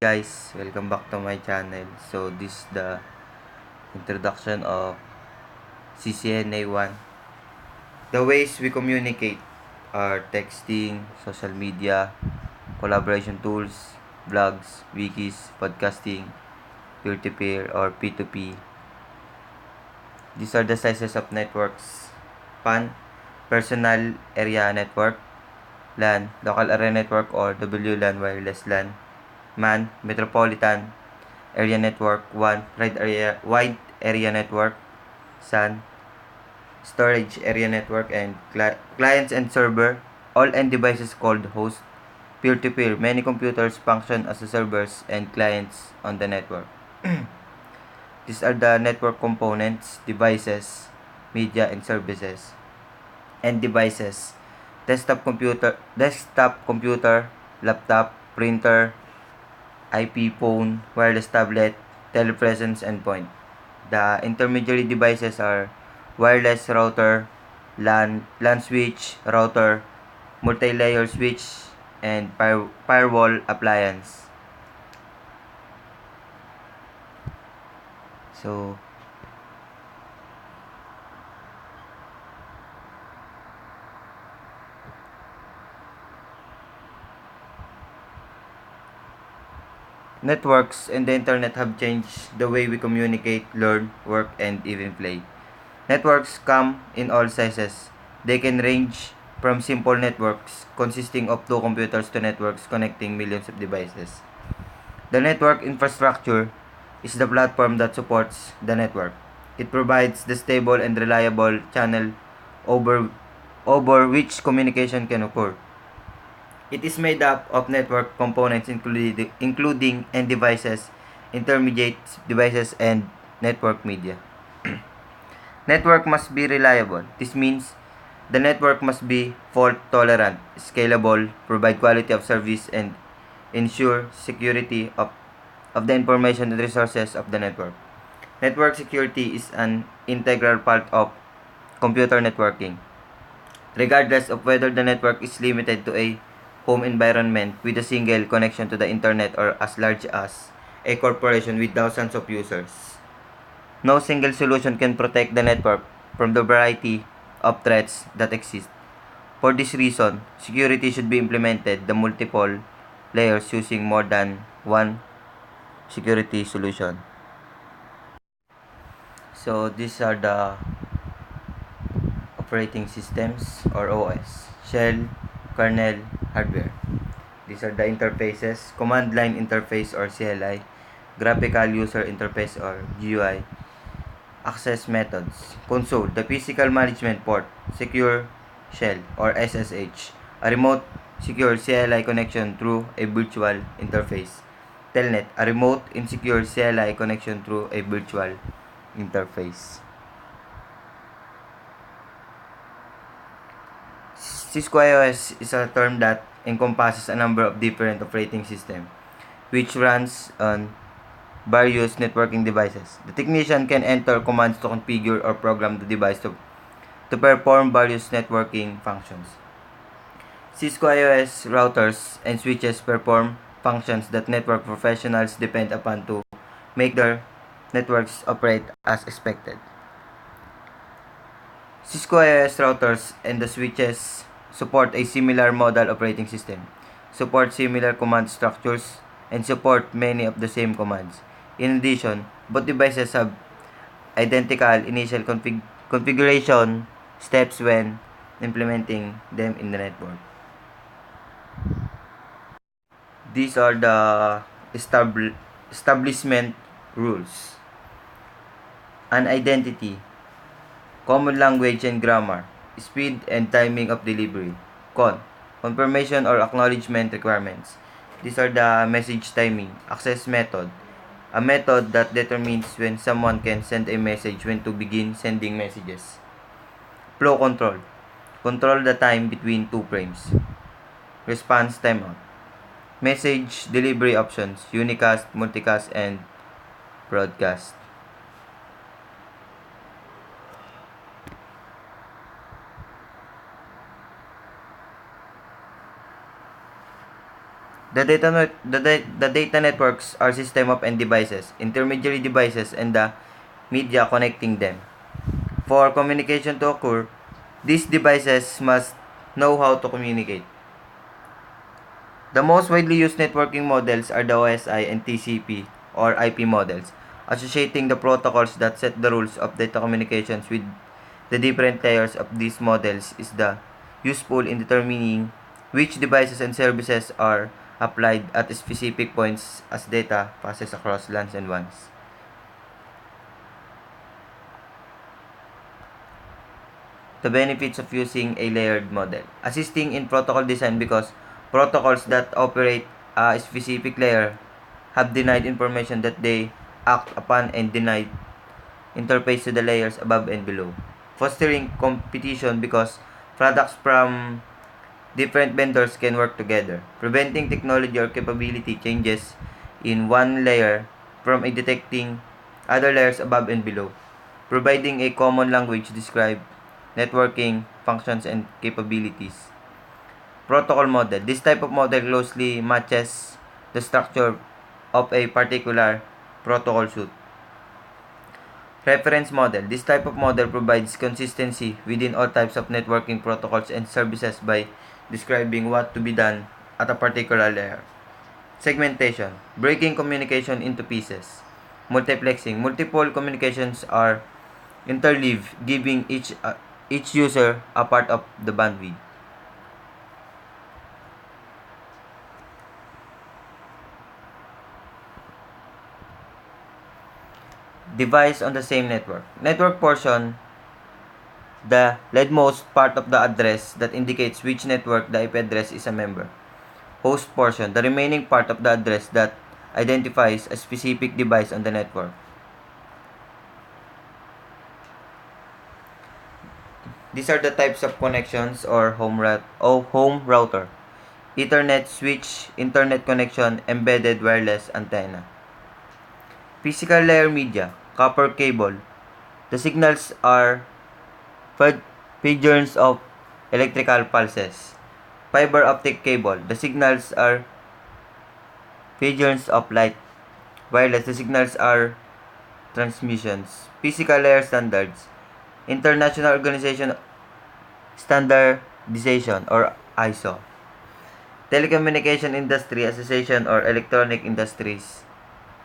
Guys, welcome back to my channel. So this is the introduction of CCNA1. The ways we communicate are texting, social media, collaboration tools, blogs, wikis, podcasting, peer-to-peer or P2P. These are the sizes of networks: PAN, Personal Area Network; LAN, Local Area Network or WLAN, Wireless LAN; MAN, Metropolitan Area Network; WAN, Wide Area Network; SAN, Storage Area Network; and clients and server, all end devices called host. Peer-to-peer, many computers function as servers and clients on the network. These are the network components: devices, media, and services. And devices: desktop computer, laptop, printer, IP phone, wireless tablet, telepresence endpoint. The intermediary devices are wireless router, LAN switch, router, multi-layer switch, and firewall appliance. So, networks and the internet have changed the way we communicate, learn, work, and even play. Networks come in all sizes. They can range from simple networks consisting of two computers to networks connecting millions of devices. The network infrastructure is the platform that supports the network. It provides the stable and reliable channel over, over which communication can occur. It is made up of network components including end devices, intermediate devices, and network media. Network must be reliable. This means the network must be fault tolerant, scalable, provide quality of service, and ensure security of the information and resources of the network. Network security is an integral part of computer networking, regardless of whether the network is limited to a home environment with a single connection to the internet or as large as a corporation with thousands of users. No single solution can protect the network from the variety of threats that exist. For this reason, security should be implemented the multiple layers using more than one security solution. So these are the operating systems or OS: shell, kernel, hardware. These are the interfaces: command line interface or CLI, graphical user interface or GUI, access methods, console, the physical management port, secure shell or SSH, a remote secure CLI connection through a virtual interface, telnet, a remote insecure CLI connection through a virtual interface. Cisco IOS is a term that encompasses a number of different operating systems which runs on various networking devices. The technician can enter commands to configure or program the device to perform various networking functions. Cisco IOS routers and switches perform functions that network professionals depend upon to make their networks operate as expected. Cisco IOS routers and the switches support a similar model operating system, support similar command structures, and support many of the same commands. In addition, both devices have identical initial configuration steps when implementing them in the network. These are the establishment rules. An identity, common language and grammar, speed and timing of delivery. Confirmation or acknowledgement requirements. These are the message timing. Access method, a method that determines when someone can send a message, when to begin sending messages. Flow control, control the time between two frames. Response timeout, message delivery options, unicast, multicast, and broadcast. The data networks are system of end devices, intermediary devices, and the media connecting them. For communication to occur, these devices must know how to communicate. The most widely used networking models are the OSI and TCP or IP models, associating the protocols that set the rules of data communications with the different layers of these models is the useful in determining which devices and services are applied at specific points as data passes across LANs and WANs. The benefits of using a layered model. Assisting in protocol design because protocols that operate a specific layer have denied information that they act upon and denied interface to the layers above and below. Fostering competition because products from different vendors can work together. Preventing technology or capability changes in one layer from detecting other layers above and below. Providing a common language to describe networking functions and capabilities. Protocol model. This type of model closely matches the structure of a particular protocol suite. Reference model. This type of model provides consistency within all types of networking protocols and services by describing what to be done at a particular layer. Segmentation. Breaking communication into pieces. Multiplexing. Multiple communications are interleaved, giving each user a part of the bandwidth. Device on the same network. Network portion, the leadmost part of the address that indicates which network the IP address is a member. Host portion, the remaining part of the address that identifies a specific device on the network. These are the types of connections or home router. Ethernet switch, internet connection, embedded wireless antenna. Physical layer media, copper cable. The signals are patterns of electrical pulses. Fiber optic cable. The signals are patterns of light. Wireless. The signals are transmissions. Physical layer standards. International Organization Standardization or ISO. Telecommunication Industry Association or Electronic Industries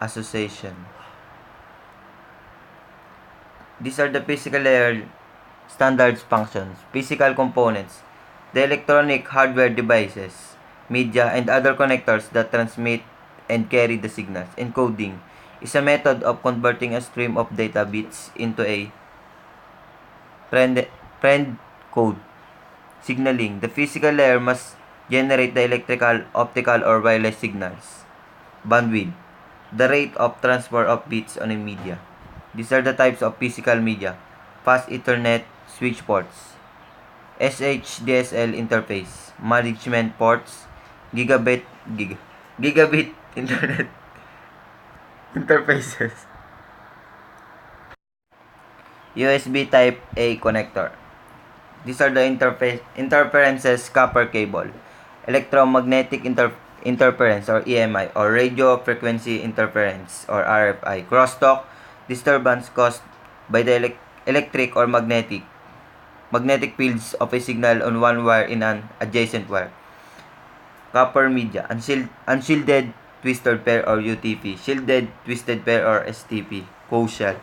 Association. These are the physical layer standards functions. Physical components. The electronic hardware devices, media, and other connectors that transmit and carry the signals. Encoding is a method of converting a stream of data bits into a friend code. Signaling. The physical layer must generate the electrical, optical, or wireless signals. Bandwidth. The rate of transfer of bits on a media. These are the types of physical media. Fast Ethernet switch ports. SHDSL interface. Management ports. Gigabit internet interfaces. USB Type A connector. These are the interferences copper cable. Electromagnetic interference or EMI or radio frequency interference or RFI. Crosstalk disturbance caused by the electric or magnetic fields of a signal on one wire in an adjacent wire. Copper media. Unshielded twisted pair or UTP. Shielded twisted pair or STP. Coaxial.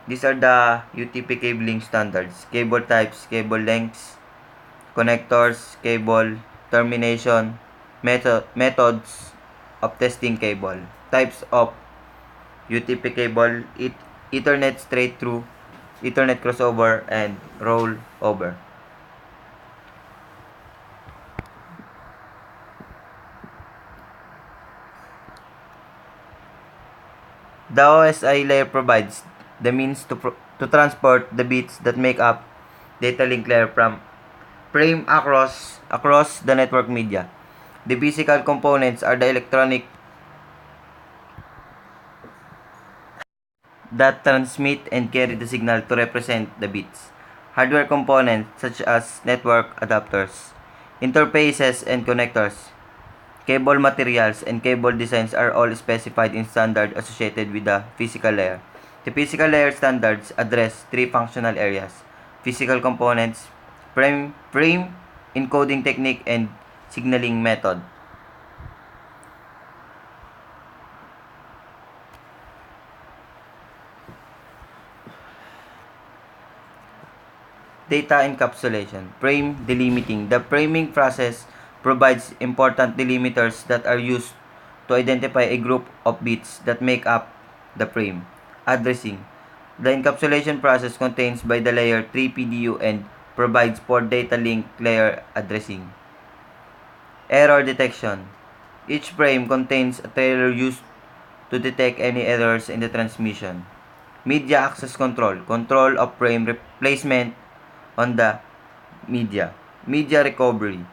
These are the UTP cabling standards. Cable types, cable lengths, connectors, cable, termination, methods of testing cable. Types of UTP cable, Ethernet straight through, Ethernet crossover, and rollover. The OSI layer provides the means to transport the bits that make up data link layer from frame across the network media. The physical components are the electronic that transmit and carry the signal to represent the bits. Hardware components such as network adapters, interfaces, and connectors Cable materials and cable designs are all specified in standard associated with the physical layer. The physical layer standards address three functional areas: physical components, frame encoding technique, and signaling method. Data encapsulation, frame delimiting. The framing process provides important delimiters that are used to identify a group of bits that make up the frame. Addressing. The encapsulation process contains by the layer 3 PDU and provides for data link layer addressing. Error detection. Each frame contains a trailer used to detect any errors in the transmission. Media access control. Control of frame placement on the media. Media recovery.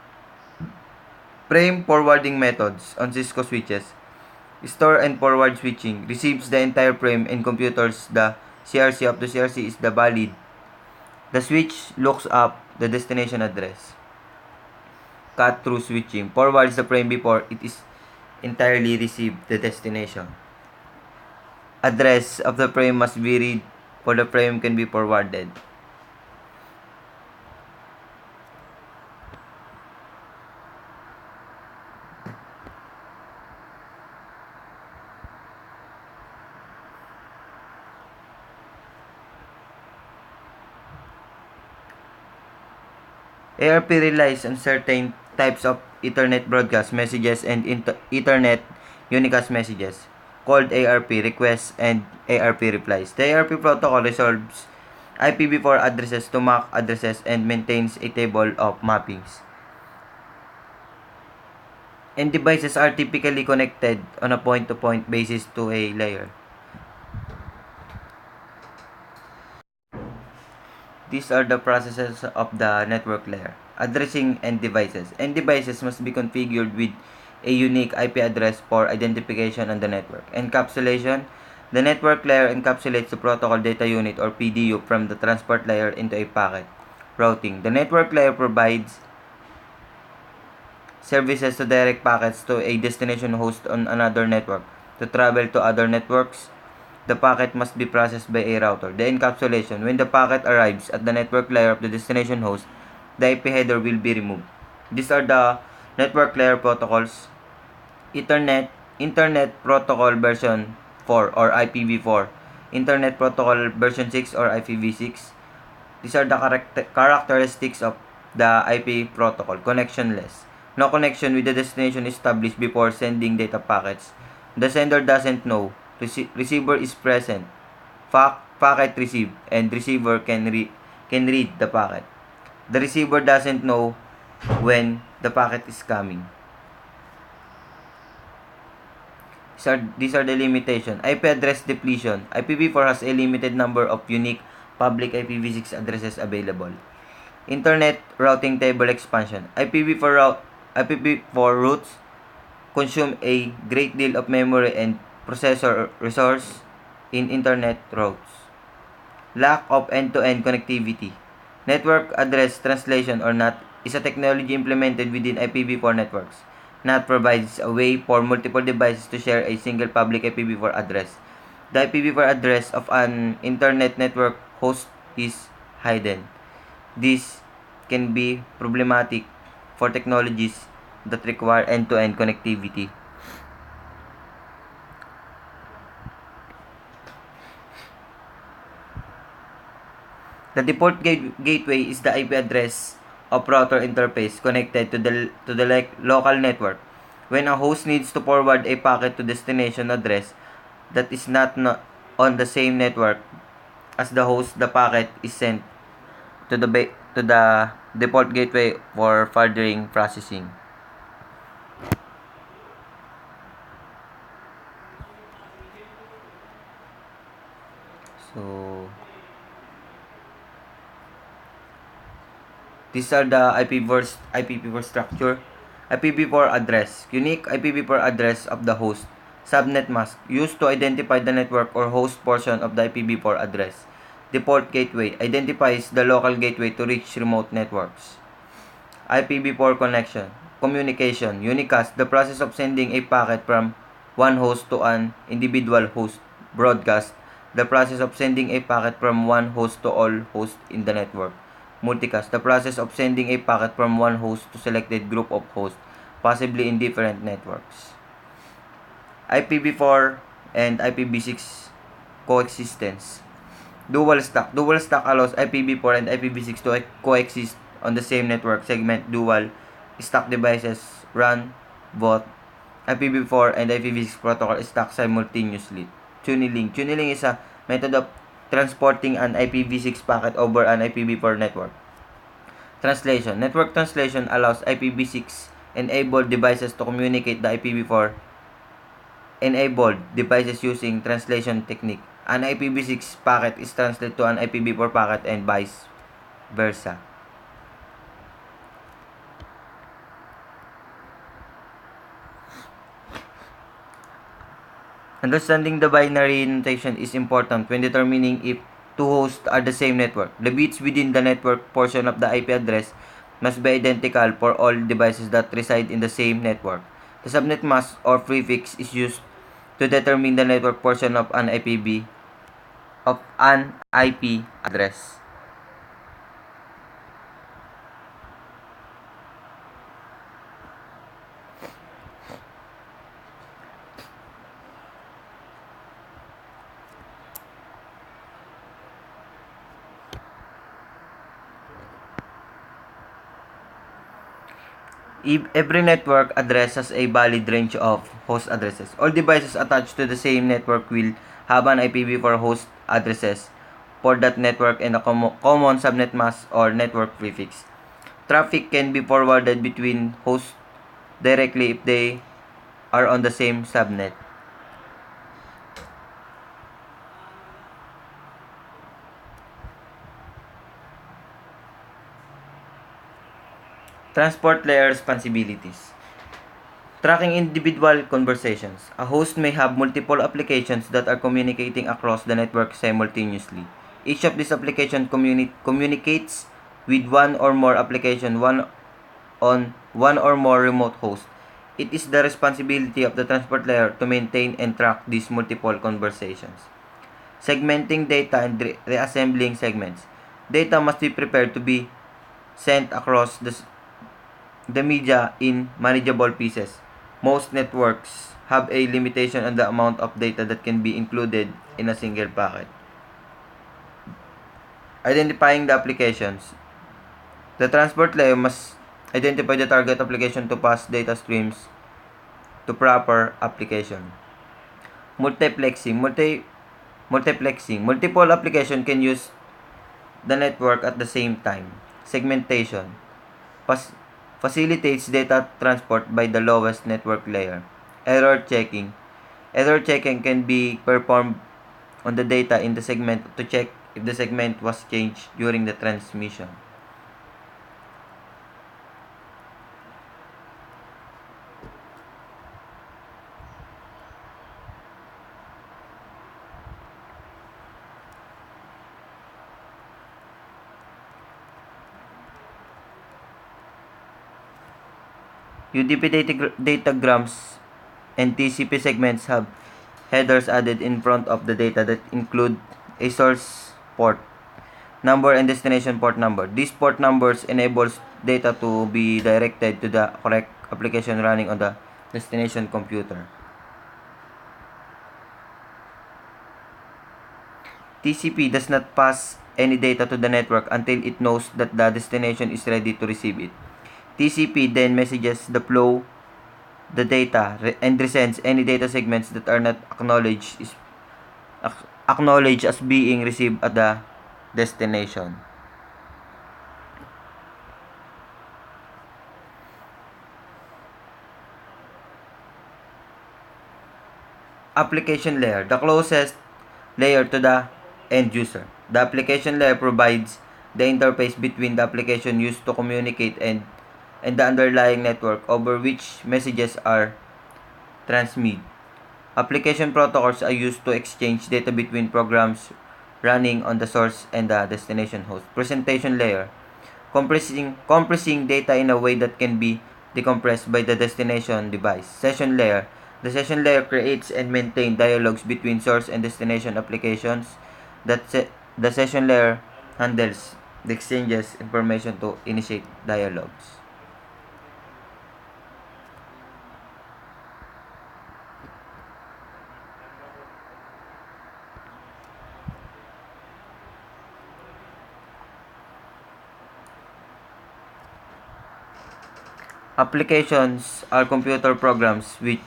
Frame forwarding methods on Cisco switches. Store and forward switching receives the entire frame and computers the CRC of the CRC is the valid. The switch looks up the destination address. Cut through switching forwards the frame before it is entirely received the destination. Address of the frame must be read for the frame can be forwarded. ARP relies on certain types of Ethernet broadcast messages and Ethernet unicast messages, called ARP requests and ARP replies. The ARP protocol resolves IPv4 addresses to MAC addresses and maintains a table of mappings. And devices are typically connected on a point-to-point basis to a layer. These are the processes of the network layer. Addressing end devices. End devices must be configured with a unique IP address for identification on the network. Encapsulation. The network layer encapsulates the protocol data unit or PDU from the transport layer into a packet. Routing. The network layer provides services to direct packets to a destination host on another network. To travel to other networks, the packet must be processed by a router. The encapsulation. When the packet arrives at the network layer of the destination host, the IP header will be removed. These are the network layer protocols. Internet Protocol version 4 or IPv4. Internet Protocol version 6 or IPv6. These are the characteristics of the IP protocol. Connectionless. No connection with the destination established before sending data packets. The sender doesn't know. Receiver is present. Packet received and receiver can read the packet. The receiver doesn't know when the packet is coming. These are the limitations. IP address depletion. IPv4 has a limited number of unique public IPv6 addresses available. Internet routing table expansion. IPv4 routes consume a great deal of memory and processor resource in internet routes. Lack of end-to-end connectivity. Network address translation or NAT is a technology implemented within IPv4 networks. NAT provides a way for multiple devices to share a single public IPv4 address. The IPv4 address of an internet network host is hidden. This can be problematic for technologies that require end-to-end connectivity. The default gateway is the IP address of router interface connected to the local network. When a host needs to forward a packet to destination address that is not on the same network as the host, the packet is sent to the default gateway for furthering processing. So these are the IPv4 structure. IPv4 address. Unique IPv4 address of the host. Subnet mask. Used to identify the network or host portion of the IPv4 address. Default gateway. Identifies the local gateway to reach remote networks. IPv4 connection. communication. Unicast, the process of sending a packet from one host to an individual host. Broadcast, the process of sending a packet from one host to all hosts in the network. Multicast, the process of sending a packet from one host to selected group of hosts, possibly in different networks. IPv4 and IPv6 coexistence. Dual stack. Dual stack allows IPv4 and IPv6 to coexist on the same network segment. Dual stack devices run both IPv4 and IPv6 protocol stack simultaneously. Tunneling. Tunneling is a method of transporting an IPv6 packet over an IPv4 network. Translation. Network translation allows IPv6 enabled devices to communicate the IPv4 enabled devices using translation technique. An IPv6 packet is translated to an IPv4 packet and vice versa. Understanding the binary notation is important when determining if two hosts are the same network. The bits within the network portion of the IP address must be identical for all devices that reside in the same network. The subnet mask or prefix is used to determine the network portion of an IP address. Every network address has a valid range of host addresses. All devices attached to the same network will have an IPv4 host addresses for that network and a common subnet mask or network prefix. Traffic can be forwarded between hosts directly if they are on the same subnet. Transport layer responsibilities. Tracking individual conversations. A host may have multiple applications that are communicating across the network simultaneously. Each of these applications communicates with one or more application on one or more remote hosts. It is the responsibility of the transport layer to maintain and track these multiple conversations. Segmenting data and reassembling segments. Data must be prepared to be sent across the media in manageable pieces. Most networks have a limitation on the amount of data that can be included in a single packet. Identifying the applications. The transport layer must identify the target application to pass data streams to proper application. Multiplexing. Multiplexing. Multiple applications can use the network at the same time. Segmentation. Facilitates data transport by the lowest network layer. Error checking. Error checking can be performed on the data in the segment to check if the segment was changed during the transmission. UDP datagrams and TCP segments have headers added in front of the data that include a source port number and destination port number. These port numbers enables data to be directed to the correct application running on the destination computer. TCP does not pass any data to the network until it knows that the destination is ready to receive it. TCP then messages the flow the data and resends any data segments that are not acknowledged as being received at the destination. Application layer, the closest layer to the end user. The application layer provides the interface between the application used to communicate and the underlying network over which messages are transmitted. Application protocols are used to exchange data between programs running on the source and the destination host. Presentation layer, compressing data in a way that can be decompressed by the destination device. Session layer. The session layer creates and maintains dialogues between source and destination applications. The session layer handles the exchanges information to initiate dialogues. Applications are computer programs which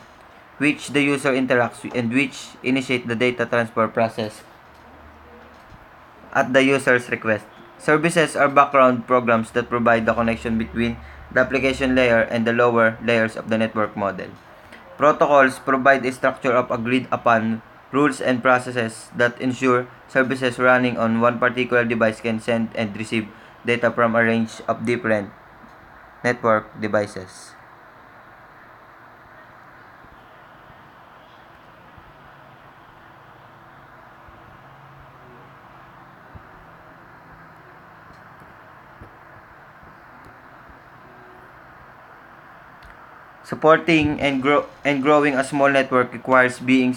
the user interacts with and which initiate the data transfer process at the user's request. Services are background programs that provide the connection between the application layer and the lower layers of the network model. Protocols provide a structure of agreed upon rules and processes that ensure services running on one particular device can send and receive data from a range of different network devices. Supporting and growing a small network requires being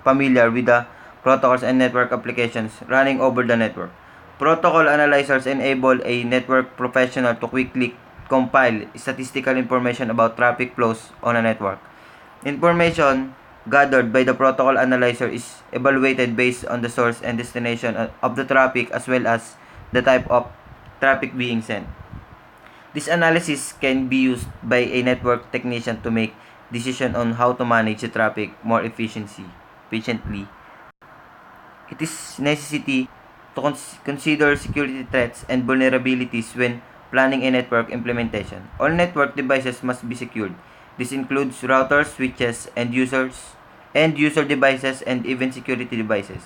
familiar with the protocols and network applications running over the network. Protocol analyzers enable a network professional to quickly compile statistical information about traffic flows on a network. Information gathered by the protocol analyzer is evaluated based on the source and destination of the traffic as well as the type of traffic being sent. This analysis can be used by a network technician to make decisions on how to manage the traffic more efficiently. It is necessity to consider security threats and vulnerabilities when planning a network implementation. All network devices must be secured. This includes routers, switches, end user devices, and even security devices.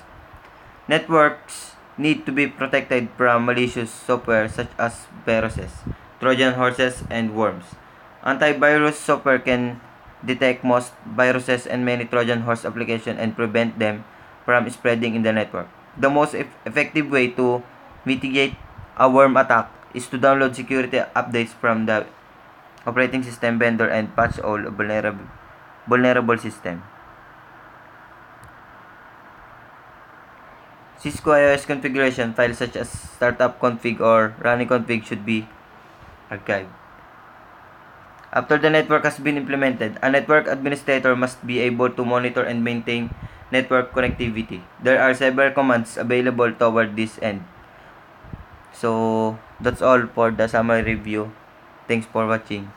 Networks need to be protected from malicious software such as viruses, Trojan horses, and worms. Antivirus software can detect most viruses and many Trojan horse applications and prevent them from spreading in the network. The most effective way to mitigate a worm attack is to download security updates from the operating system vendor and patch all vulnerable system. Cisco iOS configuration files such as startup config or running config should be archived. After the network has been implemented, a network administrator must be able to monitor and maintain network connectivity. There are several commands available toward this end. So, that's all for the summary review. Thanks for watching.